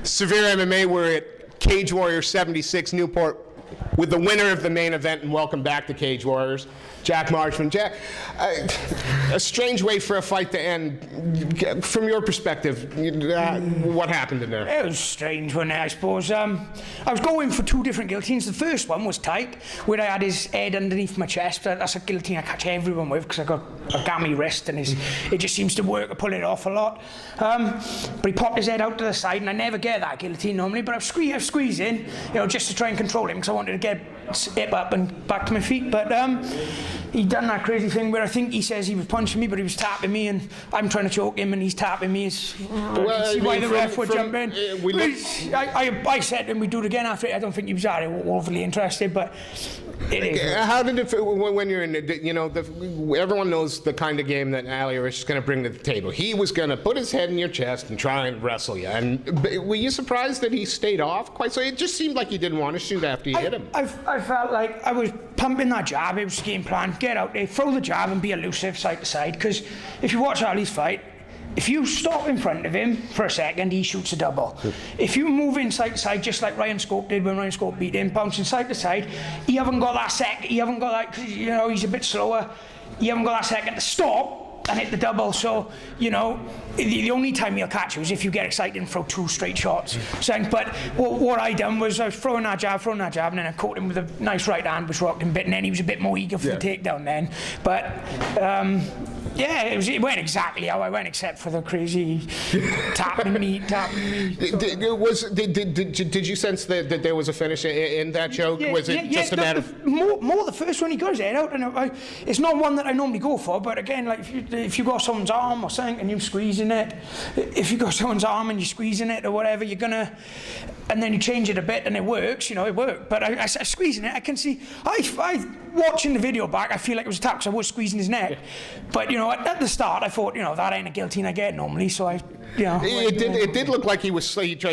Severe MMA, we're at Cage Warriors 76 Newport with the winner of the main event, and welcome back to Cage Warriors, Jack Marshman. Jack, a strange way for a fight to end. From your perspective, what happened in there? It was strange, wasn't it, I suppose. I was going for two different guillotines. The first one was tight, where I had his head underneath my chest. That's a guillotine I catch everyone with because I got a gammy wrist, and it just seems to work. I pull it off a lot. But he popped his head out to the side, and I never get that guillotine normally, but I've squeezed in, just to try and control him, because I wanted to get hip up and back to my feet. But he done that crazy thing where I think he says he was punching me, but he was tapping me, and I'm trying to choke him, and he's tapping me. See why the ref would jump in. I said to him, we'd do it again after it. I don't think he was overly interested, but it is. How did it feel when you're in everyone knows the kind of game that Ali Rish is going to bring to the table. He was going to put his head in your chest and try and wrestle you. And were you surprised that he stayed off quite so? It just seemed like he didn't want to shoot after you hit him. I felt like I was pumping that jab. It was the game plan. Get out there, throw the jab and be elusive side to side. Because if you watch Ali's fight, if you stop in front of him for a second, he shoots a double. If you move in side to side, just like Ryan Scope did when Ryan Scope beat him, bouncing side to side, he haven't got that because he's a bit slower. You haven't got that second to stop and hit the double. So, the only time he'll catch you is if you get excited and throw two straight shots. But what I done was I was throwing that jab, and then I caught him with a nice right hand, which rocked him a bit, and then he was a bit more eager for the takedown then. But it went exactly how I went, except for the crazy tapping me. Did you sense that there was a finish in that choke? Was it just a matter of more the first one he got his head out, and it's not one that I normally go for. But again, like if you got someone's arm or something and you're squeezing it, if you got someone's arm and you're squeezing it or whatever, you're gonna, and then you change it a bit and it works. It worked. But I squeezing it, I can see. I watching the video back, I feel like it was a tap because I was squeezing his neck. But at the start, I thought, that ain't a guillotine I get normally. So It did look like he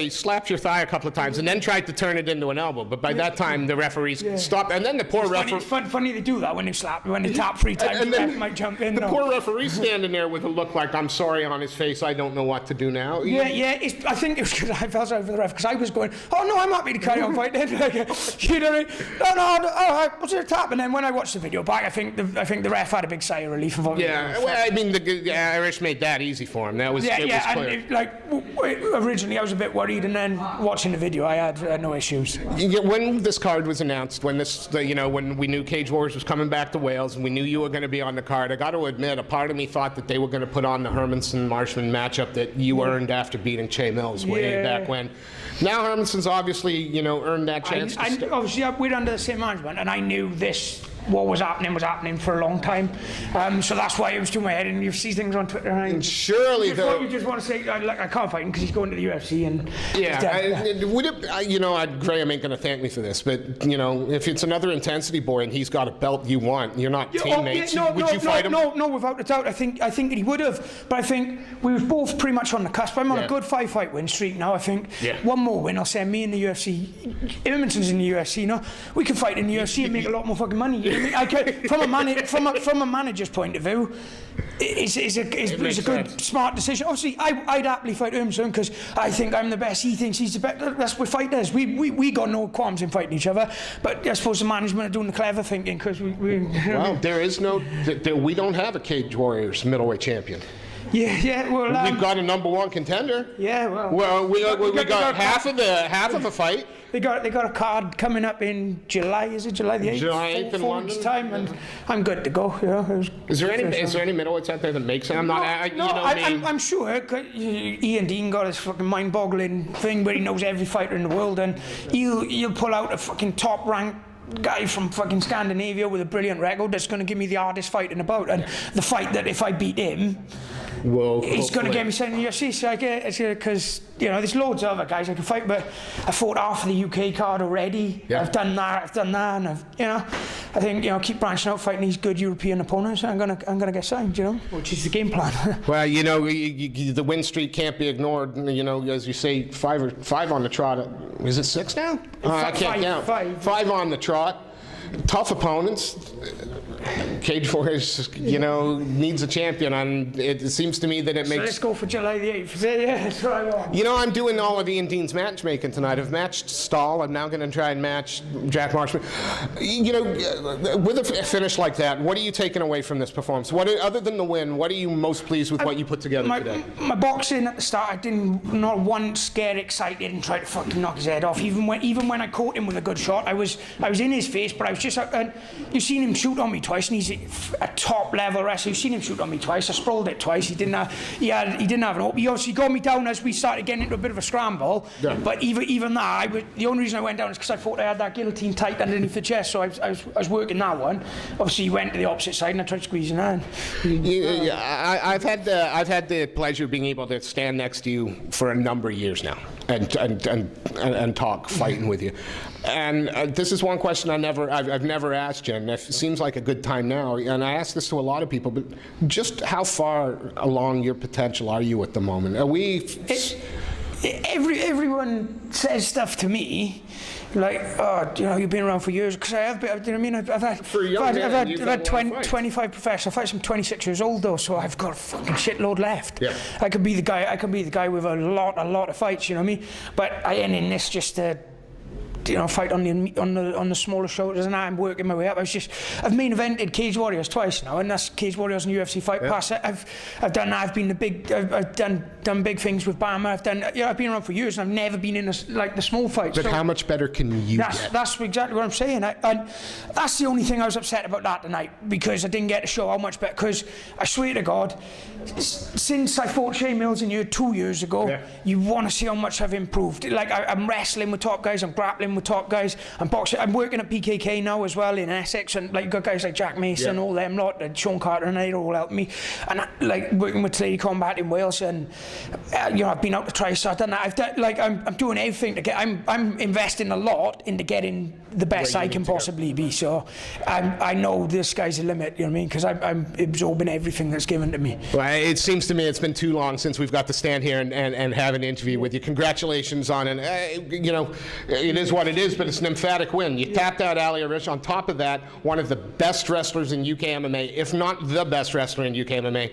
slapped your thigh a couple of times and then tried to turn it into an elbow. But by that time, the referees stopped, and then the poor referee. Funny they do that when they tap 3 times. And then the ref might jump in. The poor referee standing there with a look like I'm sorry on his face. I don't know what to do now. I think it was because I felt sorry for the ref because I was going, oh no, I'm happy to carry on fighting. What's your tap? And then when I watched the video back, I think the ref had a big sigh of relief. The Irish made that easy for him. That was it was clear. Originally I was a bit worried, and then watching the video, I had no issues. When this card was announced, when we knew Cage Warriors was coming back to Wales, and we knew you were going to be on the card, I got to admit, a part of me thought that they were going to put on the Hermanson-Marshman matchup that you earned after beating Che Mills way back when. Now Hermanson's obviously, earned that chance. Obviously, we're under the same management, and I knew what was happening for a long time. So that's why it was to my head, and you see things on Twitter. And surely, you just want to say, I can't fight him because he's going to the UFC. And Graham ain't going to thank me for this, but if it's another intensity boy and he's got a belt you want, you're not teammates. Would you fight him? No, without a doubt. I think that he would have, but I think we were both pretty much on the cusp. I'm on a good 5-fight win streak now. I think one more win will send me in the UFC. Hermanson's in the UFC. We can fight in the UFC and make a lot more fucking money. From a manager's point of view, it's a good, smart decision. Obviously, I'd happily fight Hermanson because I think I'm the best. He thinks he's the best. That's what fighters. We got no qualms in fighting each other. But I suppose the management are doing the clever thinking because well, there is no. We don't have a Cage Warriors middleweight champion. Well, we've got a number 1 contender. Well, we got half of a fight. They got a card coming up in July. Is it July the 8th? July 8th in London. 4 weeks' time, and I'm good to go. Is there any middleweights out there that makes it? I'm sure. Ian Dean got his fucking mind-boggling thing where he knows every fighter in the world, and he'll pull out a fucking top-ranked guy from fucking Scandinavia with a brilliant record that's going to give me the hardest fight in the bout, and the fight that if I beat him, he's going to get me sent in the UFC. So I get it because there's loads of other guys I can fight, but I fought half of the UK card already. I've done that, and I think keep branching out, fighting these good European opponents, and I'm gonna get signed. Which is the game plan. Well, the win streak can't be ignored. As you say, five on the trot. Is it 6 now? I can't count. 5 on the trot. Tough opponents. Cage Warriors, you know, needs a champion, and it seems to me that it So makes... let's go for July the 8th. Yeah, that's what I want. You know, I'm doing all of Ian Dean's matchmaking tonight. I've matched Stahl. I'm now going to try and match Jack Marshman. You know, with a finish like that, what are you taking away from this performance? Other than the win, what are you most pleased with what you put together today? My boxing at the start, I didn't not once get excited and try to fucking knock his head off. Even when I caught him with a good shot, I was in his face, but I was just... you've seen him shoot on me twice, and he's a top level wrestler. You've seen him shoot on me twice. I sprawled it twice. He didn't have an hope. He obviously got me down as we started getting into a bit of a scramble. Yeah. But even that, the only reason I went down is because I thought I had that guillotine tight underneath the chest, so I was working that one. Obviously, he went to the opposite side, and I tried squeezing that. I've had the pleasure of being able to stand next to you for a number of years now, and talk fighting with you. And this is one question I've never asked you, and it seems like a good time now. And I ask this to a lot of people, but just how far along your potential are you at the moment? Are we? Everyone says stuff to me, like, oh, you know, you've been around for years, because I have been. You know what I mean? I've had 25 professional fights. I'm 26 years old though, so I've got a fucking shitload left. Yeah. I could be the guy with a lot of fights. You know what I mean? But I ain't in this just to, you know, fight on the smaller shoulders, and I'm working my way up. I've main evented Cage Warriors twice now, and that's Cage Warriors and UFC Fight Pass. I've done that. I've been I've done big things with Bama. I've been around for years, and I've never been in the small fights. But so how much better can you get? That's exactly what I'm saying. And that's the only thing I was upset about that tonight, because I didn't get to show how much better. Because I swear to God, since I fought Shane Mills in here 2 years ago, you want to see how much I've improved. Like I'm wrestling with top guys, I'm grappling with top guys, I'm boxing. I'm working at PKK now as well in Essex, and like you've got guys like Jack Mason, all them lot, and Sean Carter, and they all help me. And like working with Lady Combat in Wales, and you know, I've been out to try, so I've done that. I'm doing everything to get. I'm investing a lot into getting the best I can possibly be. So I know this guy's the limit. You know what I mean? Because I'm absorbing everything that's given to me. Well, it seems to me it's been too long since we've got to stand here and have an interview with you. Congratulations on it. You know, it is what it is, but it's an emphatic win. You tapped out Ali Arish. On top of that, one of the best wrestlers in UK MMA, if not the best wrestler in UK MMA,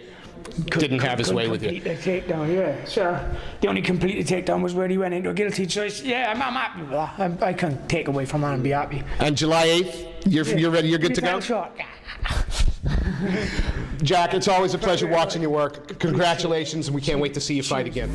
didn't have his way with you. The takedown, yeah. So the only completed takedown was where he went into a guillotine. So I'm happy with that. I can take away from that and be happy. And July 8th, you're ready. You're good to go. Shot. Jack, it's always a pleasure watching your work. Congratulations, and we can't wait to see you fight again.